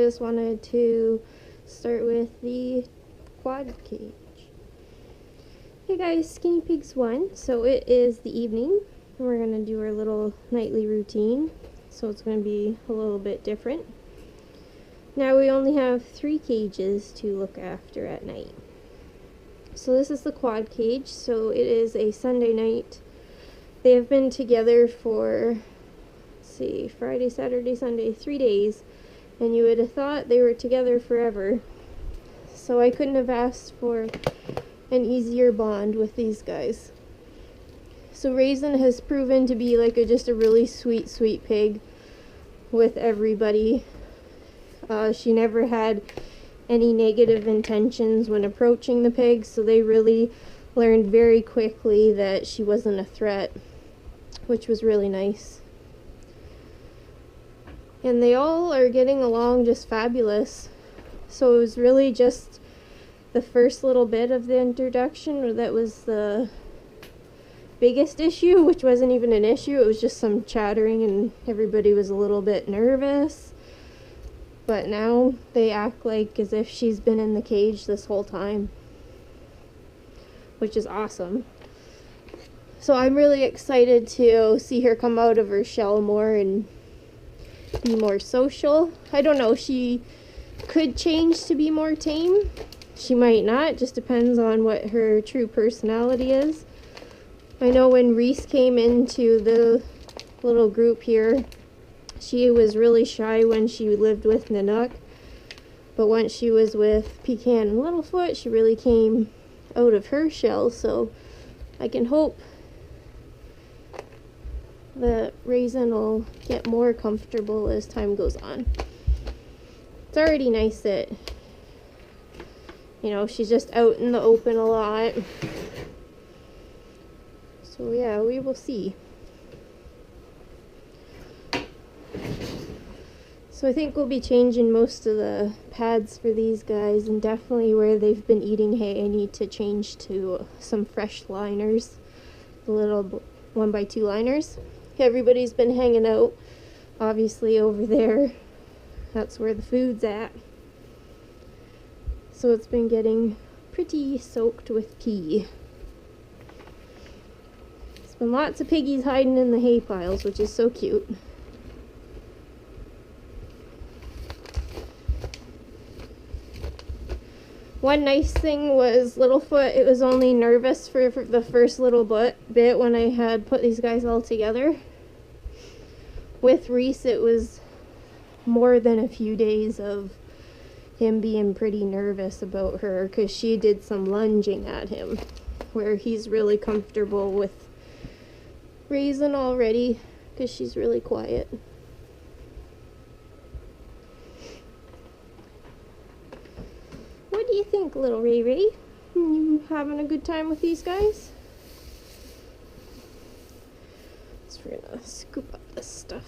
just wanted to start with the quad cage. Hey guys, Skinny Pigs 1. So it is the evening, and we're going to do our little nightly routine. So it's going to be a little bit different. Now we only have 3 cages to look after at night. So this is the quad cage. So it is a Sunday night. They have been together for, let's see, Friday, Saturday, Sunday, 3 days. And you would have thought they were together forever. So I couldn't have asked for an easier bond with these guys. So Raisin has proven to be like just a really sweet pig with everybody. She never had any negative intentions when approaching the pigs, so they really learned very quickly that she wasn't a threat, which was really nice. And they all are getting along just fabulous. So it was really just the first little bit of the introduction that was the biggest issue, which wasn't even an issue. It was just some chattering and everybody was a little bit nervous. But now they act like as if she's been in the cage this whole time, which is awesome. So I'm really excited to see her come out of her shell more and be more social. I don't know, she could change to be more tame. She might not, just depends on what her true personality is. I know when Reese came into the little group here, she was really shy when she lived with Nanook, but once she was with Pecan and Littlefoot, she really came out of her shell, so I can hope that Raisin will get more comfortable as time goes on. It's already nice that, you know, she's just out in the open a lot. So yeah, we will see. So I think we'll be changing most of the pads for these guys, and definitely where they've been eating hay, I need to change to some fresh liners, the little 1x2 liners. Everybody's been hanging out, obviously, over there. That's where the food's at. So it's been getting pretty soaked with pee. There's been lots of piggies hiding in the hay piles, which is so cute. One nice thing was Littlefoot, it was only nervous for the first little bit when I had put these guys all together. With Reese, it was more than a few days of him being pretty nervous about her, because she did some lunging at him, where he's really comfortable with Raisin already, because she's really quiet. What do you think, little Ray Ray? You having a good time with these guys? So we're gonna scoop up this stuff.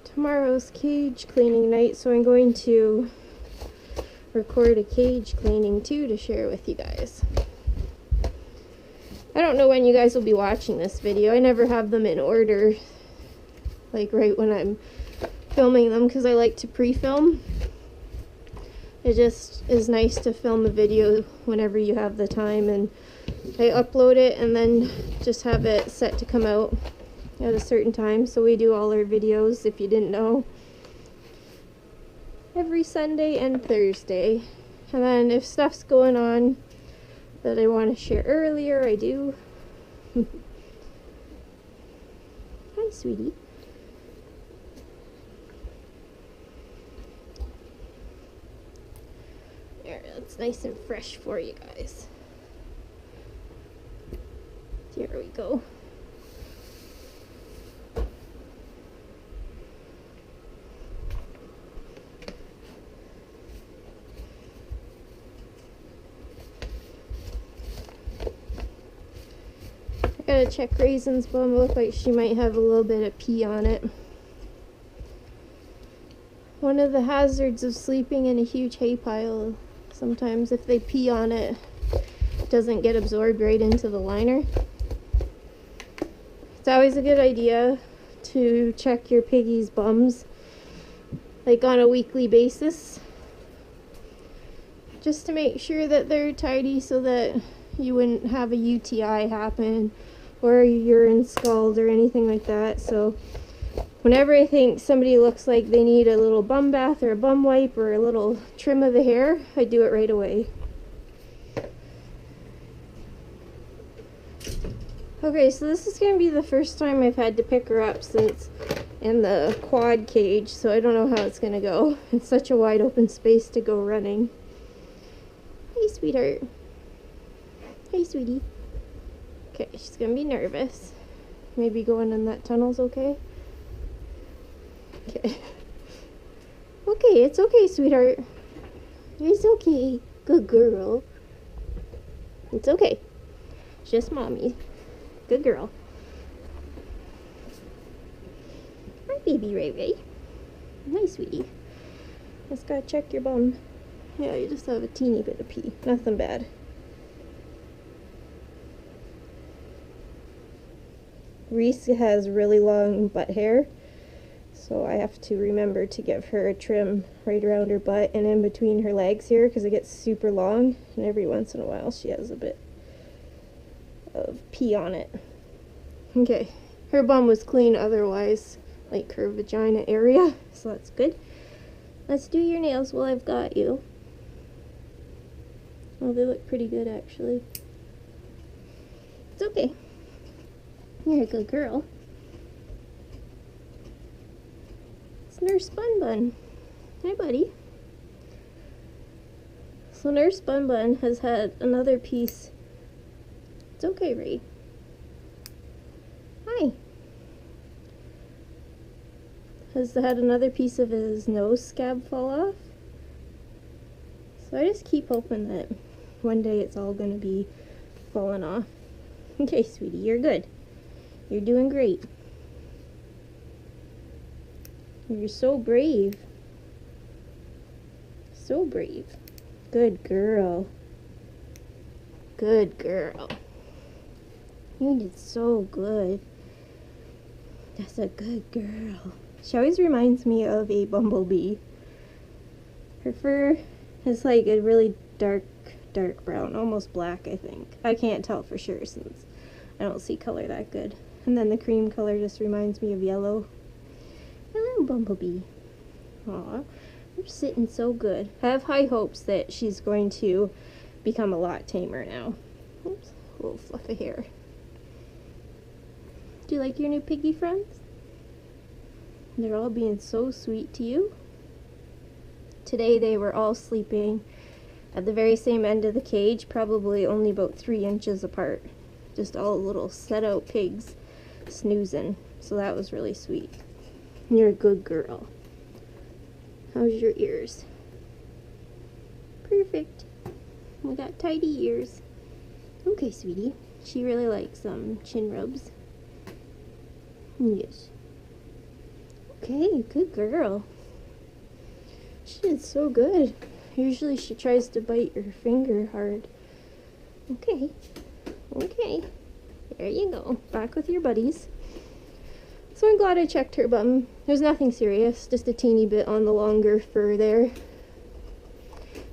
Tomorrow's cage cleaning night, so I'm going to record a cage cleaning too to share with you guys. I don't know when you guys will be watching this video. I never have them in order, like right when I'm filming them, because I like to pre-film. It just is nice to film a video whenever you have the time, and I upload it and then just have it set to come out at a certain time. So we do all our videos, if you didn't know, every Sunday and Thursday. And then if stuff's going on that I want to share earlier, I do. Hi, sweetie. There, it's nice and fresh for you guys. Here we go. Gotta check Raisin's bum. Look like she might have a little bit of pee on it. One of the hazards of sleeping in a huge hay pile, sometimes if they pee on it, doesn't get absorbed right into the liner. It's always a good idea to check your piggies' bums like on a weekly basis, just to make sure that they're tidy so that you wouldn't have a UTI happen or a urine scald or anything like that. So whenever I think somebody looks like they need a little bum bath or a bum wipe or a little trim of the hair, I do it right away. Okay, so this is going to be the first time I've had to pick her up since in the quad cage, so I don't know how it's going to go. It's such a wide open space to go running. Hey, sweetheart. Hey, sweetie. Okay, she's going to be nervous. Maybe going in that tunnel's okay? Okay. Okay, it's okay, sweetheart. It's okay. Good girl. It's okay. It's just mommy. Good girl. Hi, baby Ray Ray. Hi, sweetie. Just gotta check your bum. Yeah, you just have a teeny bit of pee. Nothing bad. Reese has really long butt hair, so I have to remember to give her a trim right around her butt and in between her legs here because it gets super long, and every once in a while she has a bit of pee on it. Okay, her bum was clean otherwise, like her vagina area, so that's good. Let's do your nails while I've got you. Oh, they look pretty good actually. It's okay. You're a good girl. It's Nurse Bun Bun. Hi, buddy. So Nurse Bun Bun has had another piece. It's okay, Ray. Hi. Has had another piece of his nose scab fall off. So I just keep hoping that one day it's all gonna be falling off. Okay, sweetie, you're good. You're doing great. You're so brave. So brave. Good girl. Good girl. You did so good. That's a good girl. She always reminds me of a bumblebee. Her fur is like a really dark brown, almost black, I think. I can't tell for sure since I don't see color that good. And then the cream color just reminds me of yellow. Hello, bumblebee. Aw, you're sitting so good. I have high hopes that she's going to become a lot tamer now. Oops, a little fluff of hair. Do you like your new piggy friends? They're all being so sweet to you. Today they were all sleeping at the very same end of the cage, probably only about 3 inches apart. Just all little set out pigs snoozing. So that was really sweet. You're a good girl. How's your ears? Perfect. We got tidy ears. Okay, sweetie. She really likes chin rubs. Yes. Okay, good girl. She did so good. Usually she tries to bite your finger hard. Okay. Okay. There you go. Back with your buddies. So I'm glad I checked her bum. There's nothing serious, just a teeny bit on the longer fur there.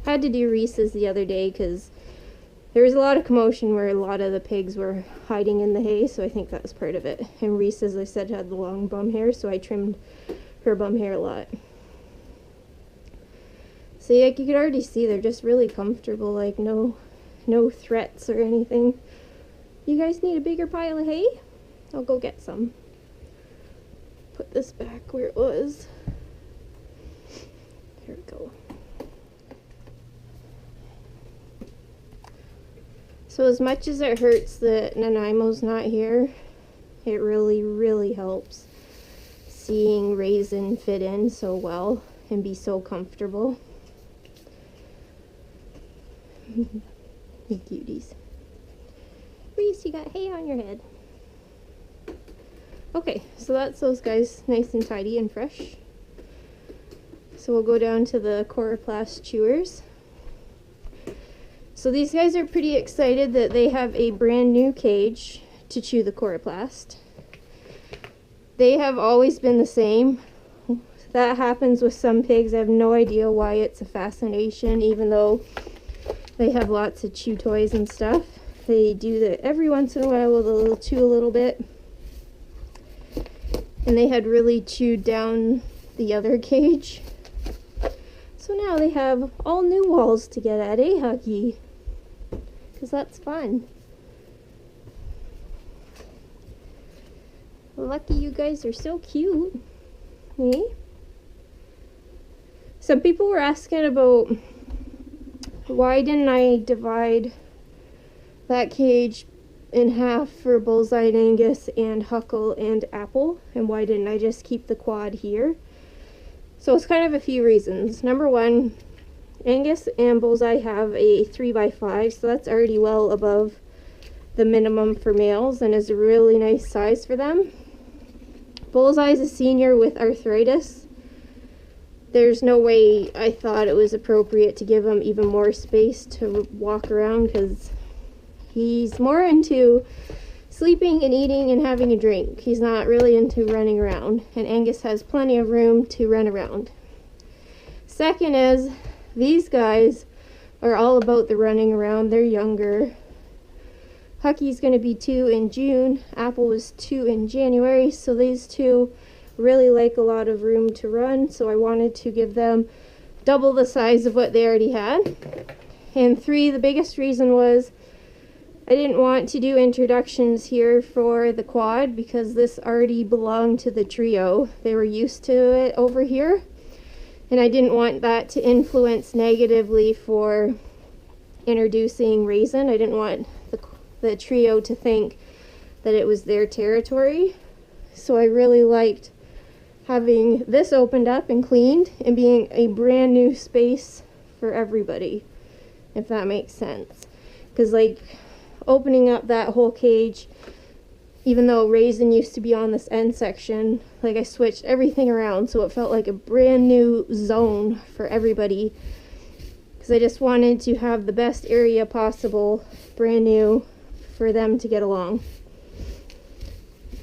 I had to do Reese's the other day because there was a lot of commotion where a lot of the pigs were hiding in the hay, so I think that was part of it. And Reese, as I said, had the long bum hair, so I trimmed her bum hair a lot. So yeah, you could already see they're just really comfortable, like no threats or anything. You guys need a bigger pile of hay? I'll go get some. Put this back where it was. There we go. So as much as it hurts that Nanaimo's not here, it really, really helps seeing Raisin fit in so well and be so comfortable. Cuties. Reese, you got hay on your head. Okay, so that's those guys nice and tidy and fresh. So we'll go down to the coroplast chewers. So these guys are pretty excited that they have a brand new cage to chew the coroplast. They have always been the same. That happens with some pigs. I have no idea why it's a fascination, even though they have lots of chew toys and stuff. They do that every once in a while. They'll chew a little bit. And they had really chewed down the other cage. So now they have all new walls to get at, eh, Huggy? Because that's fun. Lucky you guys are so cute. Eh? Some people were asking about why didn't I divide that cage in half for Bullseye and Angus and Huckle and Apple, and why didn't I just keep the quad here? So it's kind of a few reasons. Number one, Angus and Bullseye have a 3x5, so that's already well above the minimum for males and is a really nice size for them. Bullseye is a senior with arthritis. There's no way I thought it was appropriate to give him even more space to walk around, because he's more into sleeping and eating and having a drink. He's not really into running around, and Angus has plenty of room to run around. Second is, these guys are all about the running around. They're younger. Hucky's going to be 2 in June. Apple was 2 in January, so these two really like a lot of room to run, so I wanted to give them double the size of what they already had. And 3, the biggest reason was I didn't want to do introductions here for the quad because this already belonged to the trio. They were used to it over here, and I didn't want that to influence negatively for introducing Raisin. I didn't want the trio to think that it was their territory. So I really liked having this opened up and cleaned and being a brand new space for everybody, if that makes sense. Because like opening up that whole cage, even though Raisin used to be on this end section, like I switched everything around so it felt like a brand new zone for everybody, because I just wanted to have the best area possible, brand new, for them to get along.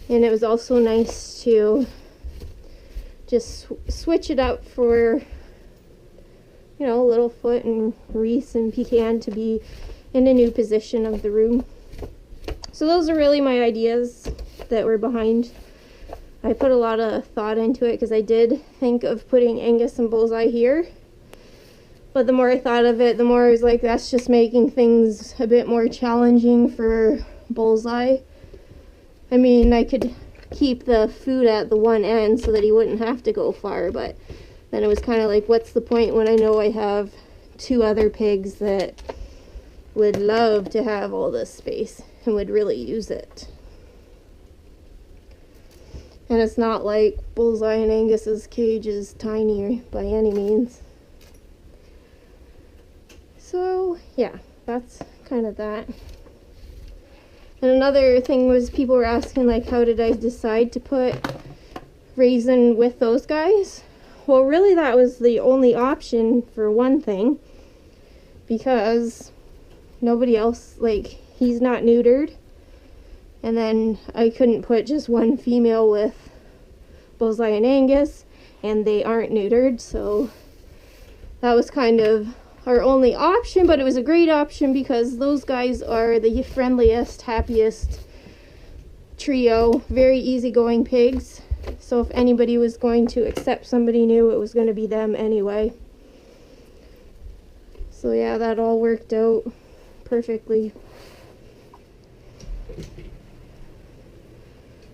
And it was also nice to just switch it up for, you know, Littlefoot and Reese and Pecan to be in a new position of the room. So those are really my ideas that were behind. I put a lot of thought into it because I did think of putting Angus and Bullseye here. But the more I thought of it, the more I was like, that's just making things a bit more challenging for Bullseye. I mean, I could keep the food at the one end so that he wouldn't have to go far, but then it was kind of like, what's the point when I know I have 2 other pigs that would love to have all this space and would really use it. And it's not like Bullseye and Angus's cage is tiny by any means. So yeah, that's kind of that. And another thing was people were asking, like, how did I decide to put Raisin with those guys? Well, really that was the only option for one thing, because nobody else, like, he's not neutered, and then I couldn't put just one female with Bullseye and Angus, and they aren't neutered, so that was kind of our only option. But it was a great option because those guys are the friendliest, happiest trio, very easygoing pigs. So if anybody was going to accept somebody new, it was going to be them anyway. So yeah, that all worked out perfectly.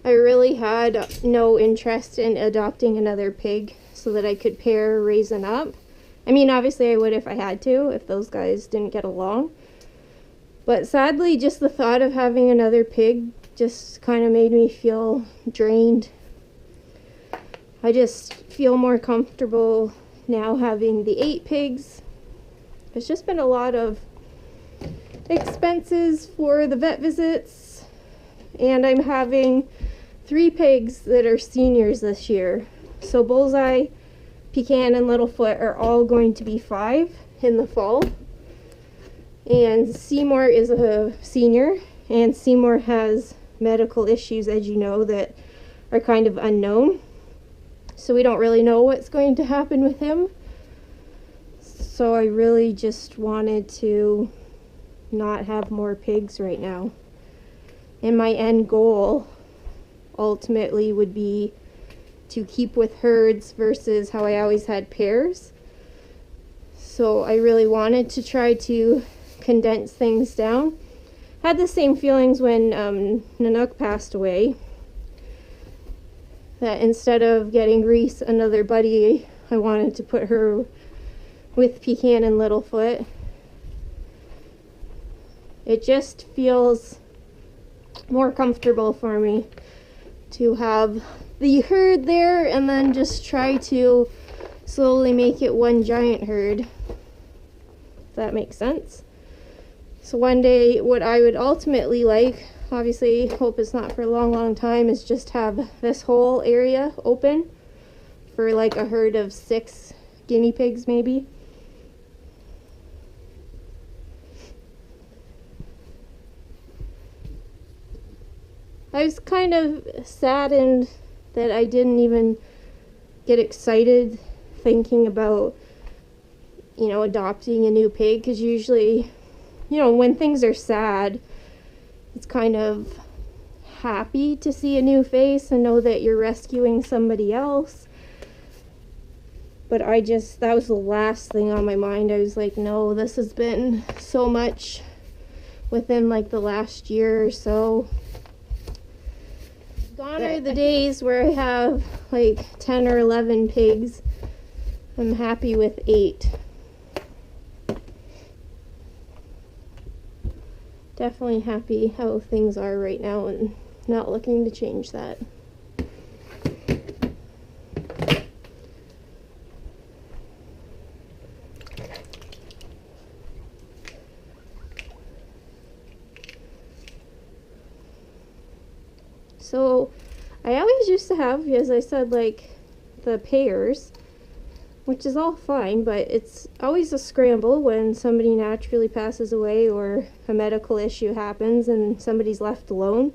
I really had no interest in adopting another pig so that I could pair Raisin up. I mean, obviously I would if I had to, if those guys didn't get along. But sadly, just the thought of having another pig just kind of made me feel drained. I just feel more comfortable now having the 8 pigs. It's just been a lot of expenses for the vet visits, and I'm having 3 pigs that are seniors this year. So Bullseye, Pecan, and Littlefoot are all going to be 5 in the fall. And Seymour is a senior, and Seymour has medical issues, as you know, that are kind of unknown. So we don't really know what's going to happen with him. So I really just wanted to not have more pigs right now. And my end goal ultimately would be to keep with herds versus how I always had pairs. So I really wanted to try to condense things down. Had the same feelings when Nanook passed away. That instead of getting Reese another buddy, I wanted to put her with Pecan and Littlefoot. It just feels more comfortable for me to have the herd there and then just try to slowly make it one giant herd. If that makes sense. So one day, what I would ultimately like, obviously hope it's not for a long time, is just have this whole area open for like a herd of 6 guinea pigs maybe. I was kind of saddened that I didn't even get excited thinking about, you know, adopting a new pig, because usually, you know, when things are sad, it's kind of happy to see a new face and know that you're rescuing somebody else. But that was the last thing on my mind. I was like, no, this has been so much within like the last year or so. Gone are the days where I have like 10 or 11 pigs. I'm happy with 8. Definitely happy how things are right now and not looking to change that. So I always used to have, as I said, like the pairs, which is all fine, but it's always a scramble when somebody naturally passes away or a medical issue happens and somebody's left alone.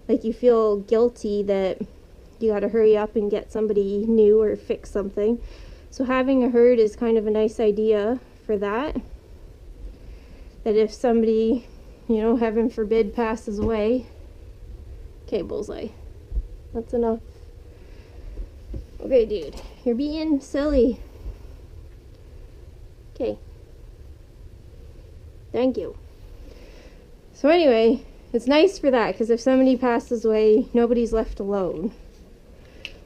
Like, you feel guilty that you gotta hurry up and get somebody new or fix something. So having a herd is kind of a nice idea for that. That if somebody, you know, heaven forbid, passes away. Okay, Bullseye. That's enough. Okay, dude. You're being silly. Okay. Thank you. So anyway, it's nice for that, because if somebody passes away, nobody's left alone.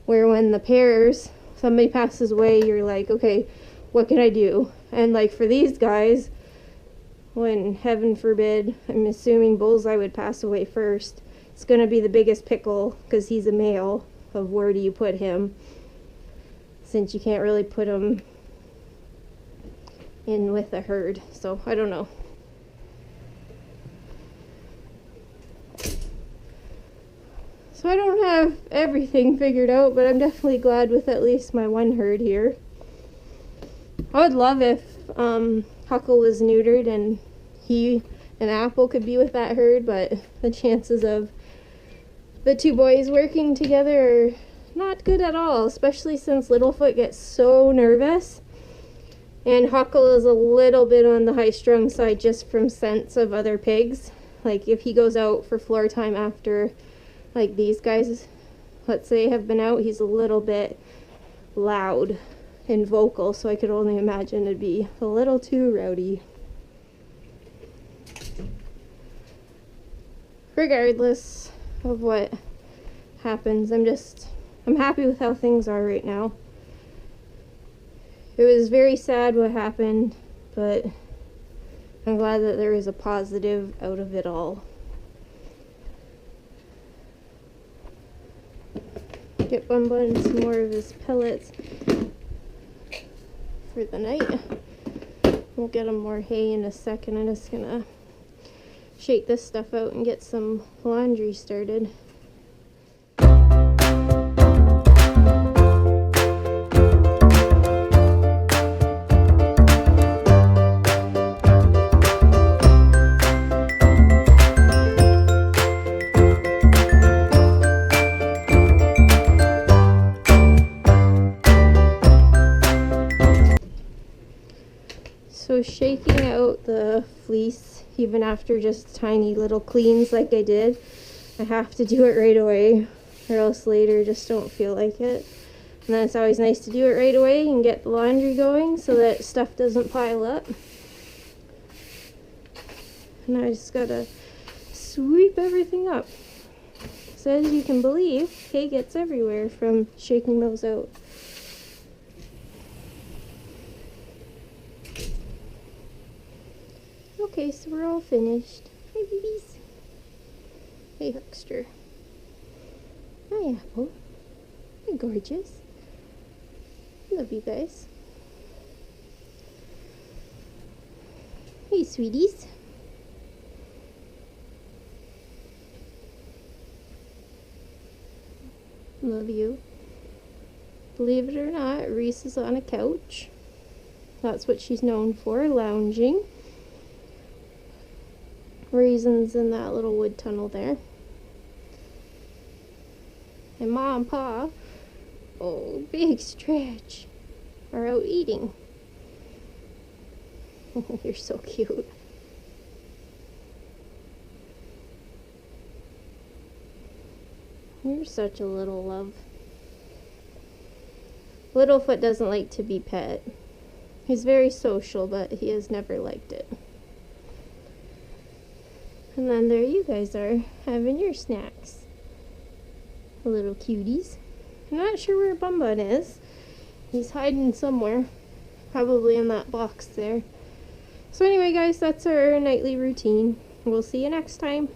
Where when the pairs, somebody passes away, you're like, okay, what can I do? And like for these guys, when heaven forbid, I'm assuming Bullseye would pass away first, it's going to be the biggest pickle, because he's a male, of where do you put him, since you can't really put him in with a herd. So I don't know. So I don't have everything figured out, but I'm definitely glad with at least my one herd here. I would love if Huckle was neutered and he and Apple could be with that herd, but the chances of the 2 boys working together are not good at all, especially since Littlefoot gets so nervous. And Huckle is a little bit on the high-strung side just from scents of other pigs. Like if he goes out for floor time after, like these guys, let's say, have been out, he's a little bit loud and vocal, so I could only imagine it'd be a little too rowdy. Regardless of what happens, I'm happy with how things are right now. It was very sad what happened, but I'm glad that there is a positive out of it all. Get Bun Bun some more of his pellets for the night. We'll get him more hay in a second. I'm just gonna shake this stuff out and get some laundry started. the fleece, even after just tiny little cleans like I did. I have to do it right away, or else later just don't feel like it. And then it's always nice to do it right away and get the laundry going so that stuff doesn't pile up. And I just gotta sweep everything up. So as you can believe, hay gets everywhere from shaking those out. Okay, so we're all finished. Hi, babies. Hey, Huckster. Hi, Apple. Hi, gorgeous. Love you guys. Hey, sweeties. Love you. Believe it or not, Reese is on a couch. That's what she's known for, lounging. Raisin's in that little wood tunnel there. And Ma and Pa, oh, big stretch, are out eating. You're so cute. You're such a little love. Littlefoot doesn't like to be pet. He's very social, but he has never liked it. And then there you guys are, having your snacks. Little cuties. I'm not sure where Bun Bun is. He's hiding somewhere. Probably in that box there. So anyway guys, that's our nightly routine. We'll see you next time.